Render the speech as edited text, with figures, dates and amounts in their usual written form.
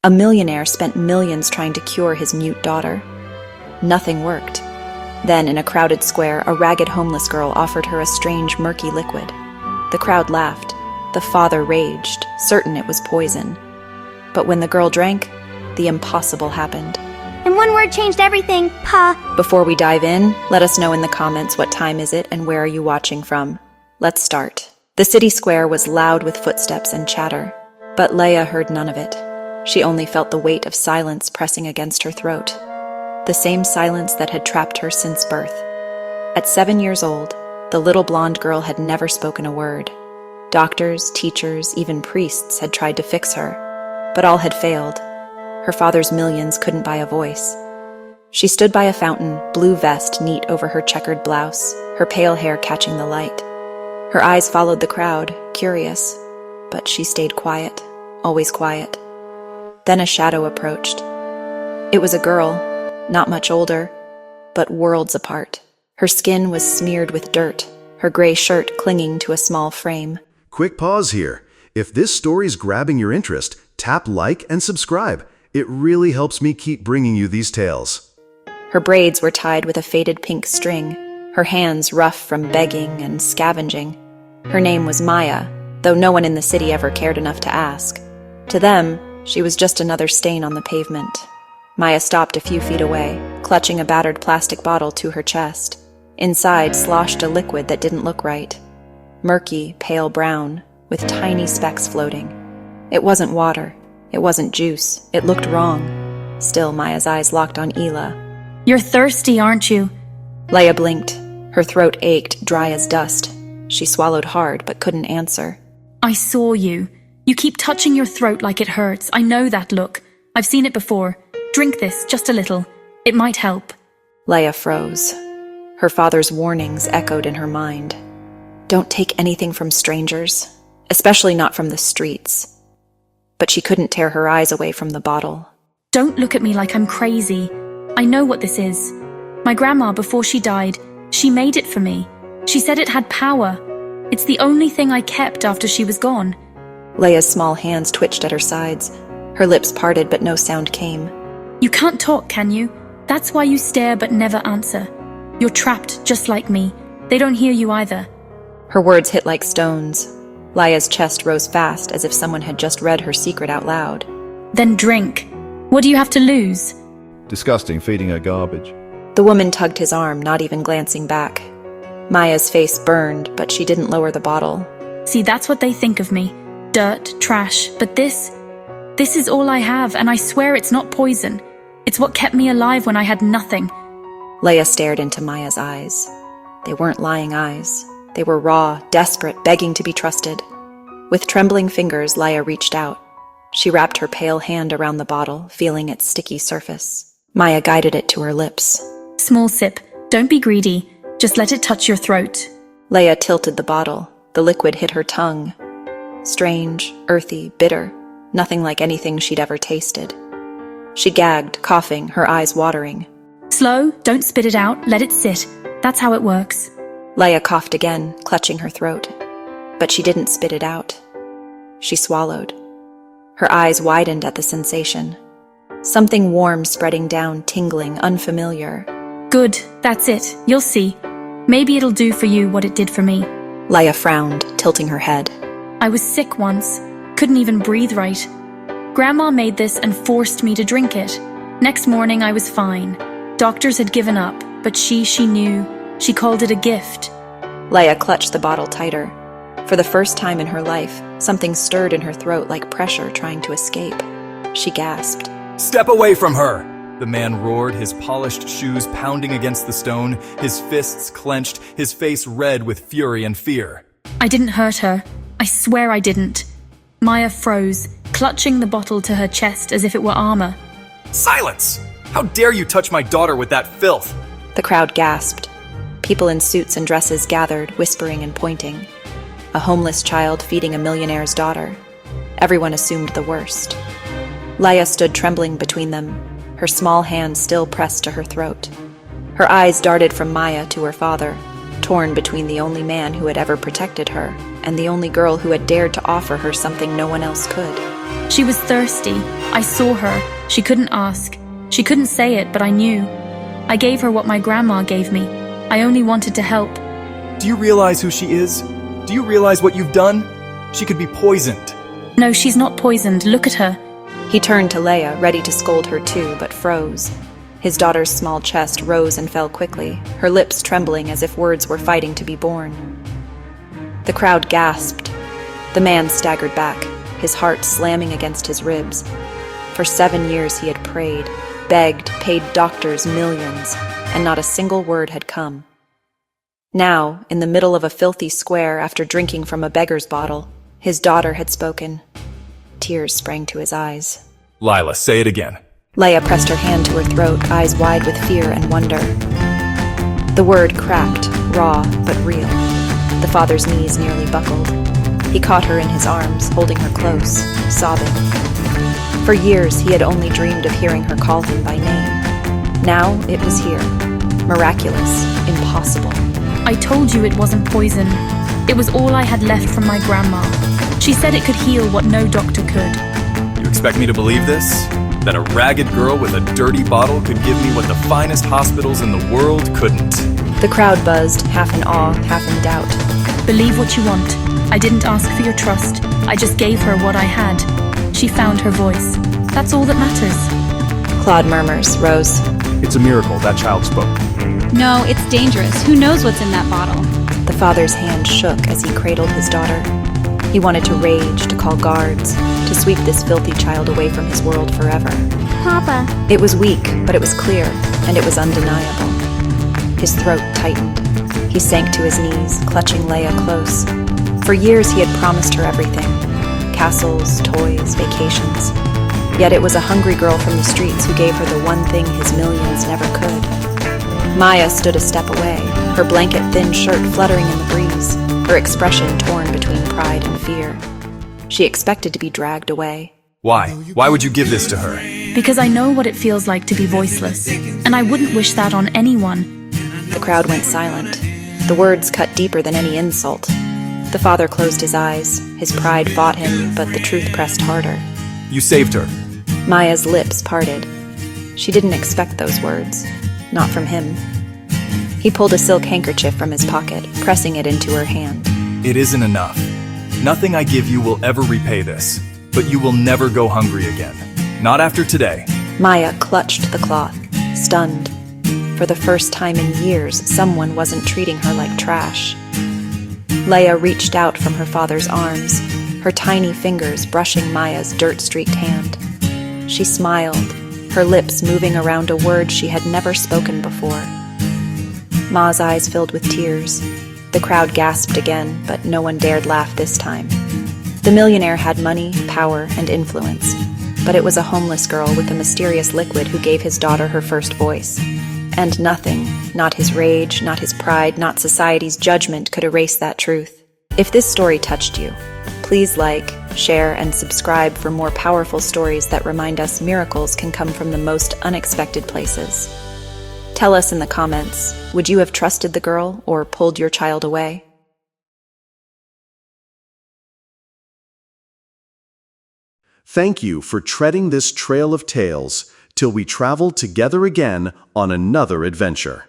A millionaire spent millions trying to cure his mute daughter. Nothing worked. Then, in a crowded square, a ragged homeless girl offered her a strange, murky liquid. The crowd laughed. The father raged, certain it was poison. But when the girl drank, the impossible happened. And one word changed everything, Pa. Before we dive in, let us know in the comments what time is it and where are you watching from. Let's start. The city square was loud with footsteps and chatter, but Laya heard none of it. She only felt the weight of silence pressing against her throat. The same silence that had trapped her since birth. At 7 years old, the little blonde girl had never spoken a word. Doctors, teachers, even priests had tried to fix her, but all had failed. Her father's millions couldn't buy a voice. She stood by a fountain, blue vest neat over her checkered blouse, her pale hair catching the light. Her eyes followed the crowd, curious, but she stayed quiet, always quiet. Then a shadow approached. It was a girl, not much older, but worlds apart. Her skin was smeared with dirt, her gray shirt clinging to a small frame. Quick pause here. If this story's grabbing your interest, tap like and subscribe. It really helps me keep bringing you these tales. Her braids were tied with a faded pink string, her hands rough from begging and scavenging. Her name was Maya, though no one in the city ever cared enough to ask. To them, she was just another stain on the pavement. Maya stopped a few feet away, clutching a battered plastic bottle to her chest. Inside sloshed a liquid that didn't look right. Murky, pale brown, with tiny specks floating. It wasn't water. It wasn't juice. It looked wrong. Still, Maya's eyes locked on Ela. You're thirsty, aren't you? Laya blinked. Her throat ached, dry as dust. She swallowed hard, but couldn't answer. I saw you. You keep touching your throat like it hurts. I know that look. I've seen it before. Drink this, just a little. It might help. Laya froze. Her father's warnings echoed in her mind. Don't take anything from strangers, especially not from the streets. But she couldn't tear her eyes away from the bottle. Don't look at me like I'm crazy. I know what this is. My grandma, before she died, she made it for me. She said it had power. It's the only thing I kept after she was gone. Laya's small hands twitched at her sides. Her lips parted, but no sound came. You can't talk, can you? That's why you stare but never answer. You're trapped just like me. They don't hear you either. Her words hit like stones. Laya's chest rose fast, as if someone had just read her secret out loud. Then drink. What do you have to lose? Disgusting, feeding her garbage. The woman tugged his arm, not even glancing back. Maya's face burned, but she didn't lower the bottle. See, that's what they think of me. Dirt, trash, but this is all I have, and I swear it's not poison. It's what kept me alive when I had nothing. Laya stared into Maya's eyes. They weren't lying eyes. They were raw, desperate, begging to be trusted. With trembling fingers, Laya reached out. She wrapped her pale hand around the bottle, feeling its sticky surface. Maya guided it to her lips. Small sip. Don't be greedy. Just let it touch your throat. Laya tilted the bottle. The liquid hit her tongue. Strange, earthy, bitter. Nothing like anything she'd ever tasted. She gagged, coughing, her eyes watering. Slow, don't spit it out, let it sit. That's how it works. Laya coughed again, clutching her throat. But she didn't spit it out. She swallowed. Her eyes widened at the sensation. Something warm spreading down, tingling, unfamiliar. Good, that's it. You'll see. Maybe it'll do for you what it did for me. Laya frowned, tilting her head. I was sick once. Couldn't even breathe right. Grandma made this and forced me to drink it. Next morning I was fine. Doctors had given up, but she knew. She called it a gift. Laya clutched the bottle tighter. For the first time in her life, something stirred in her throat like pressure trying to escape. She gasped. Step away from her! The man roared, his polished shoes pounding against the stone, his fists clenched, his face red with fury and fear. I didn't hurt her. I swear I didn't. Maya froze, clutching the bottle to her chest as if it were armor. Silence! How dare you touch my daughter with that filth? The crowd gasped. People in suits and dresses gathered, whispering and pointing. A homeless child feeding a millionaire's daughter. Everyone assumed the worst. Laya stood trembling between them, her small hand still pressed to her throat. Her eyes darted from Maya to her father, torn between the only man who had ever protected her and the only girl who had dared to offer her something no one else could. She was thirsty. I saw her. She couldn't ask. She couldn't say it, but I knew. I gave her what my grandma gave me. I only wanted to help. Do you realize who she is? Do you realize what you've done? She could be poisoned. No, she's not poisoned. Look at her. He turned to Laya, ready to scold her too, but froze. His daughter's small chest rose and fell quickly, her lips trembling as if words were fighting to be born. The crowd gasped. The man staggered back, his heart slamming against his ribs. For 7 years he had prayed, begged, paid doctors millions, and not a single word had come. Now, in the middle of a filthy square after drinking from a beggar's bottle, his daughter had spoken. Tears sprang to his eyes. Lila, say it again. Laya pressed her hand to her throat, eyes wide with fear and wonder. The word cracked, raw but real. The father's knees nearly buckled. He caught her in his arms, holding her close, sobbing. For years he had only dreamed of hearing her call him by name. Now it was here. Miraculous, impossible. I told you it wasn't poison. It was all I had left from my grandma. She said it could heal what no doctor could. You expect me to believe this? That a ragged girl with a dirty bottle could give me what the finest hospitals in the world couldn't? The crowd buzzed, half in awe, half in doubt. Believe what you want. I didn't ask for your trust. I just gave her what I had. She found her voice. That's all that matters. Claude murmurs, Rose. It's a miracle that child spoke. No, it's dangerous. Who knows what's in that bottle? The father's hand shook as he cradled his daughter. He wanted to rage, to call guards, to sweep this filthy child away from his world forever. Papa. It was weak, but it was clear, and it was undeniable. His throat tightened. He sank to his knees, clutching Laya close. For years he had promised her everything. Castles, toys, vacations. Yet it was a hungry girl from the streets who gave her the one thing his millions never could. Maya stood a step away, her blanket-thin shirt fluttering in the breeze, her expression torn between pride and fear. She expected to be dragged away. Why? Why would you give this to her? Because I know what it feels like to be voiceless, and I wouldn't wish that on anyone. The crowd went silent. The words cut deeper than any insult. The father closed his eyes. His pride fought him, but the truth pressed harder. You saved her. Maya's lips parted. She didn't expect those words. Not from him. He pulled a silk handkerchief from his pocket, pressing it into her hand. It isn't enough. Nothing I give you will ever repay this, but you will never go hungry again. Not after today. Maya clutched the cloth, stunned. For the first time in years, someone wasn't treating her like trash. Laya reached out from her father's arms, her tiny fingers brushing Maya's dirt-streaked hand. She smiled, her lips moving around a word she had never spoken before. Ma's eyes filled with tears. The crowd gasped again, but no one dared laugh this time. The millionaire had money, power, and influence, but it was a homeless girl with a mysterious liquid who gave his daughter her first voice. And nothing, not his rage, not his pride, not society's judgment could erase that truth. If this story touched you, please like, share, and subscribe for more powerful stories that remind us miracles can come from the most unexpected places. Tell us in the comments, would you have trusted the girl or pulled your child away? Thank you for treading this trail of tales till we travel together again on another adventure.